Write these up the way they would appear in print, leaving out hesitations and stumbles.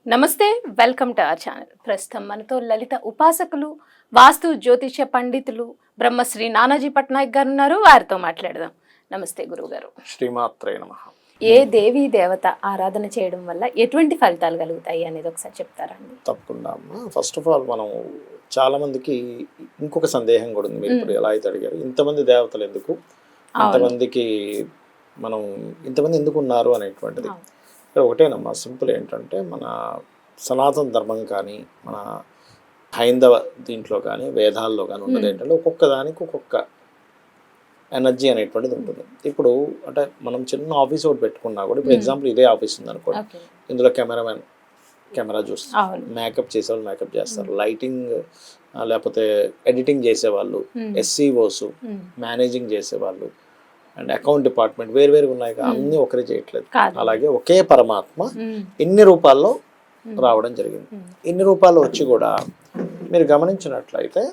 నమస్తే, welcome to our channel. ప్రస్తుతం మనతో లలిత ఉపాసకులు, వాస్తు జ్యోతిష పండితులు బ్రహ్మశ్రీ నానాజీ పట్నాయక్ గారు ఉన్నారు. వారితో మాట్లాడదాం. నమస్తే గురువుగారు. శ్రీమాత్రే నమః. ఏ దేవీ దేవత ఆరాధన చేయడం వల్ల ఎటువంటి ఫలితాలు కలుగుతాయి అనేది ఒకసారి చెప్తారండి? తప్పకుండా. ఫస్ట్ ఆఫ్ ఆల్ మనం చాలా మందికి ఇంకొక సందేహం కూడా ఉంది. మీరు ఇప్పుడు ఎలా అయితే అడిగారు, ఇంతమంది దేవతలు ఎందుకు, ఇంతమందికి మనం ఇంతమంది ఎందుకు ఉన్నారు అనేటువంటిది. ఇక్కడ ఒకటేనమ్మా, సింపుల్ ఏంటంటే మన సనాతన ధర్మం కానీ మన హైందవ దీంట్లో కానీ వేదాల్లో కానీ ఉన్నది ఏంటంటే ఒక్కొక్క దానికి ఒక్కొక్క ఎనర్జీ అనేటువంటిది ఉంటుంది. ఇప్పుడు అంటే మనం చిన్న ఆఫీస్ ఒకటి పెట్టుకున్నా కూడా, ఇప్పుడు ఎగ్జాంపుల్ ఇదే ఆఫీస్ ఉంది అనుకోండి, ఇందులో కెమెరామెన్ కెమెరా చూస్తారు, మేకప్ చేసేవాళ్ళు మేకప్ చేస్తారు, లైటింగ్ లేకపోతే ఎడిటింగ్ చేసేవాళ్ళు, ఎస్సీఓస్, మేనేజింగ్ చేసేవాళ్ళు అండ్ అకౌంట్ డిపార్ట్మెంట్ వేరు ఉన్నాయి కదా, అన్నీ ఒకరే చేయట్లేదు. అలాగే ఒకే పరమాత్మ ఇన్ని రూపాల్లో రావడం జరిగింది. ఇన్ని రూపాల్లో వచ్చి కూడా మీరు గమనించినట్లయితే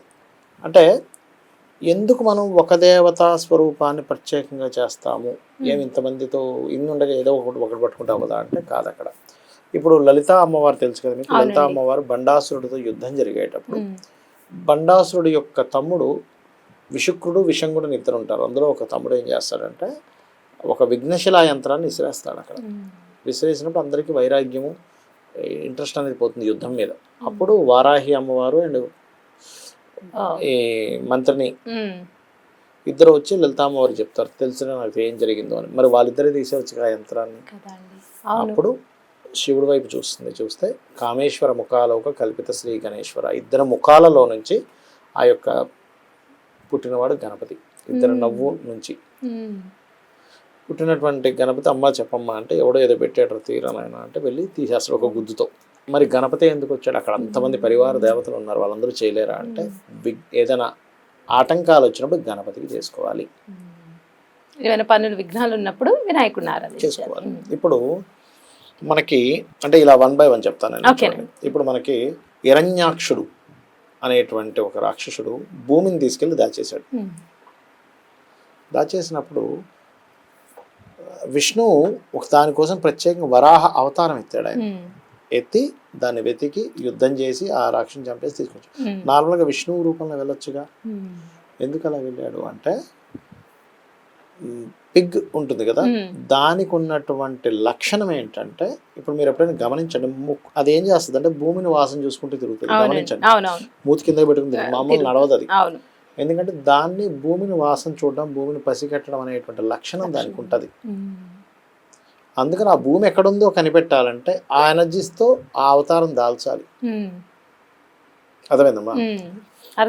అంటే ఎందుకు మనం ఒక దేవతా స్వరూపాన్ని ప్రత్యేకంగా చేస్తాము, ఏమి ఇంతమందితో ఇన్ని ఉండగా ఏదో ఒకటి పట్టుకుంటాం కదా అంటే కాదు. అక్కడ ఇప్పుడు లలితా అమ్మవారు తెలుసు కదా మీకు. లలితా అమ్మవారు బండాసురుడితో యుద్ధం జరిగేటప్పుడు బండాసురుడి యొక్క తమ్ముడు విశుక్రుడు విషంగుడు ఇద్దరు ఉంటారు. అందులో ఒక తమ్ముడు ఏం చేస్తాడంటే ఒక విఘ్నశిలా యంత్రాన్ని విసిరేస్తాడు. అక్కడ విసిరేసినప్పుడు అందరికీ వైరాగ్యము, ఇంట్రెస్ట్ అనేది పోతుంది యుద్ధం మీద. అప్పుడు వారాహి అమ్మవారు అండ్ ఈ మంత్రిని ఇద్దరు వచ్చి లలితా అమ్మవారు చెప్తారు, తెలిసిన నాకు ఏం జరిగిందో అని. మరి వాళ్ళిద్దరే తీసేవచ్చు ఆ యంత్రాన్ని. అప్పుడు శివుడి వైపు చూస్తే కామేశ్వర ముఖాలోక కల్పిత శ్రీ గణేశ్వర, ఇద్దరు ముఖాలలో నుంచి ఆ యొక్క పుట్టినవాడు గణపతి. ఇద్దరు నవ్వు నుంచి పుట్టినటువంటి గణపతి అమ్మ చెప్పమ్మ అంటే ఎవడో ఏదో పెట్టాడు తీరనాయన అంటే వెళ్ళి తీసేస్తాడు ఒక గుద్దుతో. మరి గణపతి ఎందుకు వచ్చాడు? అక్కడ అంతమంది పరివార దేవతలు ఉన్నారు, వాళ్ళందరూ చేయలేరా అంటే ఏదైనా ఆటంకాలు వచ్చినప్పుడు గణపతికి చేసుకోవాలి, ఏమైనా పనులు విఘ్నాలు ఉన్నప్పుడు వినాయకుడిని ఆరాధన చేసుకోవాలి. ఇప్పుడు మనకి అంటే ఇలా 1 by 1 చెప్తాను. ఇప్పుడు మనకి హిరణ్యాక్షుడు అనేటువంటి ఒక రాక్షసుడు భూమిని తీసుకెళ్ళి దాచేశాడు. దాచేసినప్పుడు విష్ణువు ఒక దానికోసం ప్రత్యేకంగా వరాహ అవతారం ఎత్తాడు. ఆయన ఎత్తి దాన్ని వెతికి యుద్ధం చేసి ఆ రాక్షసుని చంపేసి తీసుకొచ్చాడు. నార్మల్గా విష్ణువు రూపంలో వెళ్ళొచ్చుగా, ఎందుకు అలా వెళ్ళాడు అంటే పిగ్ ఉంటుంది కదా, దానికి ఉన్నటువంటి లక్షణం ఏంటంటే ఇప్పుడు మీరు ఎప్పుడైనా గమనించండి, అది ఏం చేస్తుంది అంటే భూమిని వాసన చూసుకుంటూ తిరుగుతుంది. గమనించండి, మూతి కింద పెట్టుకుంది, మామూలు నడవదు అది. ఎందుకంటే దాన్ని భూమిని వాసన చూడడం, భూమిని పసిగట్టడం అనేటువంటి లక్షణం దానికి ఉంటుంది. అందుకని ఆ భూమి ఎక్కడుందో కనిపెట్టాలంటే ఆ ఎనర్జీస్తో ఆ అవతారం దాల్చాలి. అర్థమైందమ్మా?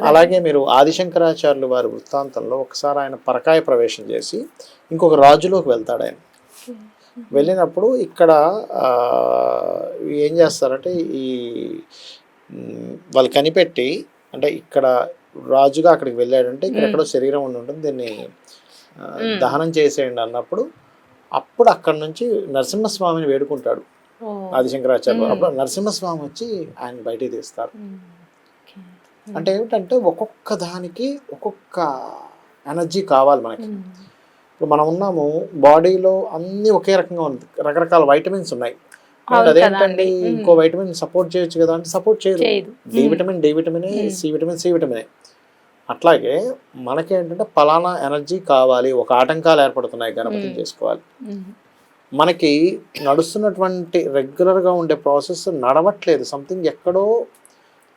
అలాగే మీరు ఆదిశంకరాచార్యులు వారి వృత్తాంతంలో ఒకసారి ఆయన పరకాయ ప్రవేశం చేసి ఇంకొక రాజులోకి వెళ్తాడు. ఆయన వెళ్ళినప్పుడు ఇక్కడ ఏం చేస్తారంటే ఈ వాళ్ళు కనిపెట్టి అంటే ఇక్కడ రాజుగా అక్కడికి వెళ్ళాడంటే ఇక్కడ ఎక్కడో శరీరం ఉండి ఉంటుంది, దీన్ని దహనం చేసేయండి అన్నప్పుడు అప్పుడు అక్కడ నుంచి నరసింహస్వామిని వేడుకుంటాడు ఆదిశంకరాచార్యులు. అప్పుడు నరసింహస్వామి వచ్చి ఆయన బయటికి తీస్తారు. అంటే ఏమిటంటే ఒక్కొక్క దానికి ఒక్కొక్క ఎనర్జీ కావాలి మనకి. ఇప్పుడు మనం ఉన్నాము, బాడీలో అన్నీ ఒకే రకంగా ఉంది, రకరకాల వైటమిన్స్ ఉన్నాయి. అదేంటండి ఇంకో వైటమిన్ సపోర్ట్ చేయొచ్చు కదా అంటే సపోర్ట్ చేయదు. డి విటమిన్ డి విటమినే, సి విటమిన్ సి విటమినే. అట్లాగే మనకేంటంటే పలానా ఎనర్జీ కావాలి, ఒక ఆటంకాలు ఏర్పడుతున్నాయి, గణపతిని చేసుకోవాలి. మనకి నడుస్తున్నటువంటి రెగ్యులర్గా ఉండే ప్రాసెస్ నడవట్లేదు, సంథింగ్ ఎక్కడో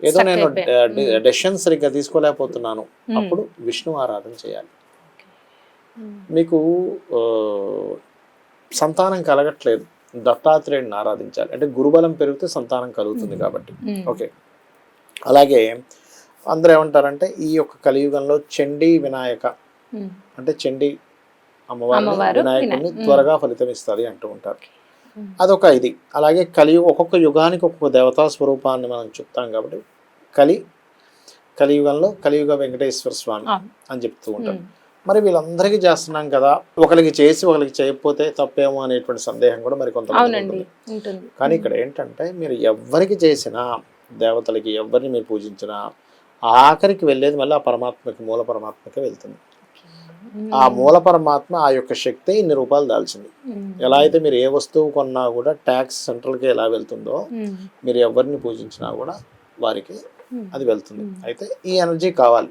ఏదో నేను డెసిషన్ సరిగ్గా తీసుకోలేకపోతున్నాను, అప్పుడు విష్ణు ఆరాధన చేయాలి. మీకు సంతానం కలగట్లేదు, దత్తాత్రేయుడిని ఆరాధించాలి. అంటే గురుబలం పెరిగితే సంతానం కలుగుతుంది కాబట్టి. ఓకే, అలాగే అందరూ ఏమంటారంటే ఈ యొక్క కలియుగంలో చండీ వినాయక అంటే చండీ అమ్మవారిని వినాయకుడిని త్వరగా ఫలితం ఇస్తుంది అంటూ ఉంటారు. అదొక ఇది. అలాగే ఒక్కొక్క యుగానికి ఒక్కొక్క దేవతా స్వరూపాన్ని మనం చెప్తాం కాబట్టి కలియుగంలో కలియుగ వెంకటేశ్వర స్వామి అని చెప్తూ ఉంటాం. మరి వీళ్ళందరికీ చేస్తున్నాం కదా, ఒకరికి చేసి ఒకరికి చేయకపోతే తప్పేమో అనేటువంటి సందేహం కూడా మరి కొంతమంది ఉంటుంది. కానీ ఇక్కడ ఏంటంటే మీరు ఎవరికి చేసినా, దేవతలకి ఎవరిని మీరు పూజించినా ఆఖరికి వెళ్ళేది మళ్ళీ ఆ పరమాత్మకి, మూల పరమాత్మకి వెళ్తుంది. ఆ మూల పరమాత్మ ఆ యొక్క శక్తి ఇన్ని రూపాయలు దాల్చింది. ఎలా అయితే మీరు ఏ వస్తువు కొన్నా కూడా ట్యాక్స్ సెంట్రల్కి ఎలా వెళ్తుందో, మీరు ఎవరిని పూజించినా కూడా వారికి అది వెళ్తుంది. అయితే ఈ ఎనర్జీ కావాలి.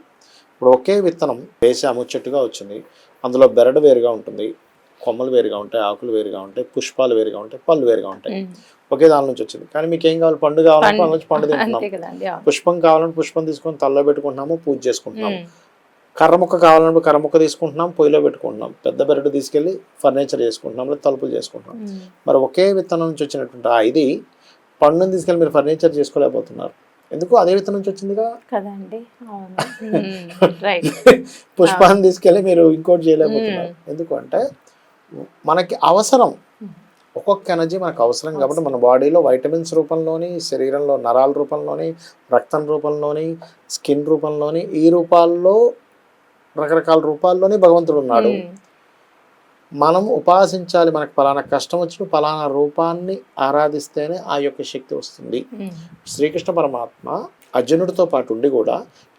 ఇప్పుడు ఒకే విత్తనం వేసాము, చెట్టుగా వచ్చింది, అందులో బెరడు వేరుగా ఉంటుంది, కొమ్మలు వేరుగా ఉంటాయి, ఆకులు వేరుగా ఉంటాయి, పుష్పాలు వేరుగా ఉంటాయి, పళ్ళు వేరుగా ఉంటాయి. ఒకే దాని నుంచి వచ్చింది. కానీ మీకు ఏం కావాలి? పండు కావాలంటే అందులో నుంచి పండు తింటున్నాం, పుష్పం కావాలంటే పుష్పం తీసుకొని తలలో పెట్టుకుంటున్నాము, పూజ చేసుకుంటున్నాము, కర్ర ముక్క కావాలంటే కర్ర ముక్క తీసుకుంటున్నాం, పొయ్యిలో పెట్టుకుంటున్నాం, పెద్ద బెరడు తీసుకెళ్ళి ఫర్నిచర్ చేసుకుంటున్నాం, లేదా తలుపులు చేసుకుంటున్నాం. మరి ఒకే విత్తనం నుంచి వచ్చినటువంటి ఇది పండుని తీసుకెళ్ళి మీరు ఫర్నిచర్ చేసుకోలేకపోతున్నారు. ఎందుకు? అదే విత్తనం నుంచి వచ్చిందిగా కదండి. పుష్పాన్ని తీసుకెళ్ళి మీరు ఇంకోటి చేయలేకపోతున్నారు. ఎందుకు అంటే మనకి అవసరం, ఒక్కొక్క ఎనర్జీ మనకు అవసరం కాబట్టి మన బాడీలో వైటమిన్స్ రూపంలోని, శరీరంలో నరాల రూపంలోని, రక్తం రూపంలోని, స్కిన్ రూపంలోని, ఈ రూపాల్లో రకరకాల రూపాల్లోనే భగవంతుడు ఉన్నాడు. మనం ఉపాసించాలి. మనకు పలానా కష్టం వచ్చిన పలానా రూపాన్ని ఆరాధిస్తేనే ఆ యొక్క శక్తి వస్తుంది. శ్రీకృష్ణ పరమాత్మ అర్జునుడితో పాటు ఉండి కూడా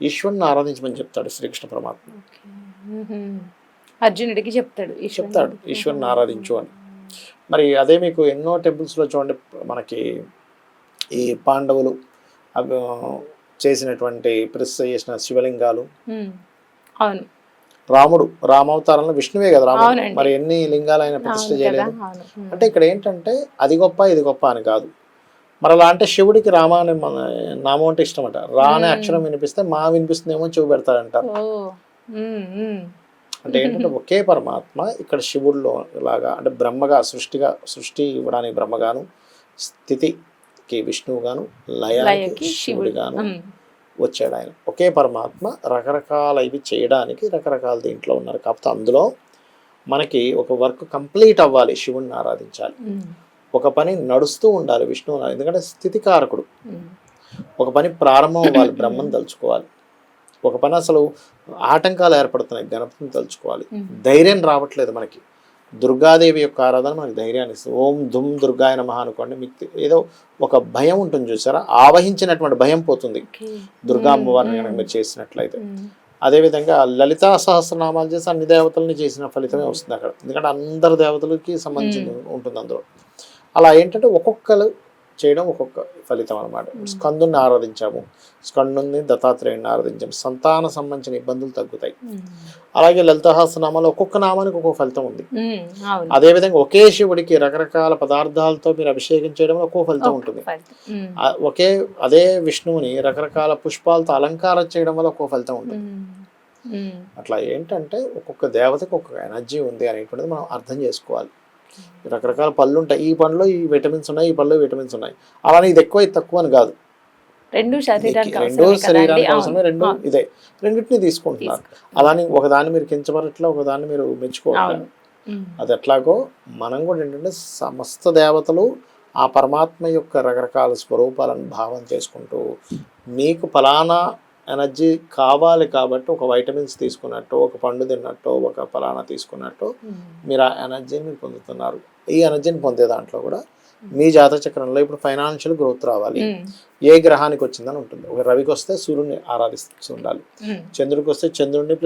ఈశ్వరుని ఆరాధించమని చెప్తాడు. శ్రీకృష్ణ పరమాత్మ అర్జునుడికి చెప్తాడు ఈశ్వరుని ఆరాధించు అని. మరి అదే మీకు ఎన్నో టెంపుల్స్లో చూడండి, మనకి ఈ పాండవులు చేసినటువంటి ప్రతిష్ఠ చేసిన శివలింగాలు, రాముడు రామావతారంలో విష్ణువే కదా రాముడు, మరి ఎన్ని లింగాలు ఆయన ప్రతిష్ఠ చేయలేదు. అంటే ఇక్కడ ఏంటంటే అది గొప్ప ఇది గొప్ప అని కాదు. మరి అలా అంటే శివుడికి రామ అనే నామం అంటే ఇష్టం అంట. రా అనే అక్షరం వినిపిస్తే మా వినిపిస్తుందేమో చెవి పెడతాడంటారు. అంటే ఏంటంటే ఒకే పరమాత్మ ఇక్కడ శివుడిలో లాగా, అంటే బ్రహ్మగా సృష్టి ఇవ్వడానికి బ్రహ్మగాను, స్థితికి విష్ణువుగాను, లయానికి శివుడిగాను వచ్చాడు ఆయన. ఒకే పరమాత్మ రకరకాల ఇవి చేయడానికి రకరకాల దీంట్లో ఉన్నారు. కాకపోతే అందులో మనకి ఒక వర్క్ కంప్లీట్ అవ్వాలి, శివుడిని ఆరాధించాలి. ఒక పని నడుస్తూ ఉండాలి, విష్ణువు, ఎందుకంటే స్థితికారకుడు. ఒక పని ప్రారంభం అవ్వాలి, బ్రహ్మను తలుచుకోవాలి. ఒక పని అసలు ఆటంకాలు ఏర్పడుతున్నాయి, గణపతిని తలుచుకోవాలి. ధైర్యం రావట్లేదు మనకి, దుర్గాదేవి యొక్క ఆరాధన మనకి ధైర్యాన్ని ఇస్తుంది. ఓం దుమ్ దుర్గాయ నమః అనుకోండి, మీకు ఏదో ఒక భయం ఉంటుంది చూసారా, ఆవహించినటువంటి భయం పోతుంది దుర్గా అమ్మవారిని కనుక మీరు చేసినట్లయితే. అదేవిధంగా లలితా సహస్రనామాలు చేసి అన్ని దేవతల్ని చేసిన ఫలితమే వస్తుంది అక్కడ, ఎందుకంటే అందరు దేవతలకి సంబంధించి ఉంటుంది అందులో. అలా ఏంటంటే ఒక్కొక్కరు చేయడం ఒక్కొక్క ఫలితం అనమాట. స్కందుని ఆరాధించాము, స్కందుని దత్తాత్రేయుని ఆరాధించాము, సంతాన సంబంధించిన ఇబ్బందులు తగ్గుతాయి. అలాగే లలితాసహస్రనామాలో ఒక్కొక్క నామానికి ఒక్కొక్క ఫలితం ఉంది. అదేవిధంగా ఒకే శివుడికి రకరకాల పదార్థాలతో మీరు అభిషేకం చేయడం ఒక్కొక్క ఫలితం ఉంటుంది. అదే విష్ణువుని రకరకాల పుష్పాలతో అలంకారం చేయడం వల్ల ఒక్కొక్క ఫలితం ఉంటుంది. అట్లా ఏంటంటే ఒక్కొక్క దేవతకి ఒక్కొక్క ఎనర్జీ ఉంది అనేటువంటిది మనం అర్థం చేసుకోవాలి. రకరకాల పళ్ళు ఉంటాయి, ఈ పండ్లో ఈ విటమిన్స్ ఉన్నాయి, ఈ పళ్ళు విటమిన్స్ ఉన్నాయి. అలానే ఇది ఎక్కువ ఇది తక్కువ అని కాదు, రెండు శరీరానికి అవసరమే, రెండు ఇదే, రెండింటిని తీసుకుంటున్నారు. అలానే ఒకదాన్ని మీరు కించబరట్లా, ఒకదాన్ని మీరు మెచ్చుకోవాలి. అది ఎట్లాగో మనం కూడా ఏంటంటే సమస్త దేవతలు ఆ పరమాత్మ యొక్క రకరకాల స్వరూపాలను భావం చేసుకుంటూ, మీకు ఫలానా ఎనర్జీ కావాలి కాబట్టి ఒక వైటమిన్స్ తీసుకున్నట్టు, ఒక పండు తిన్నట్టు, ఒక ఫలానా తీసుకున్నట్టు మీరు ఆ ఎనర్జీని మీరు పొందుతున్నారు. ఈ ఎనర్జీని పొందే దాంట్లో కూడా మీ జాతక చక్రంలో ఇప్పుడు ఫైనాన్షియల్ గ్రోత్ రావాలి, ఏ గ్రహానికి వచ్చిందని ఉంటుంది. ఒక రవికి వస్తే సూర్యుడిని ఆరాధిస్తూ ఉండాలి, చంద్రుడికి వస్తే చంద్రుడిని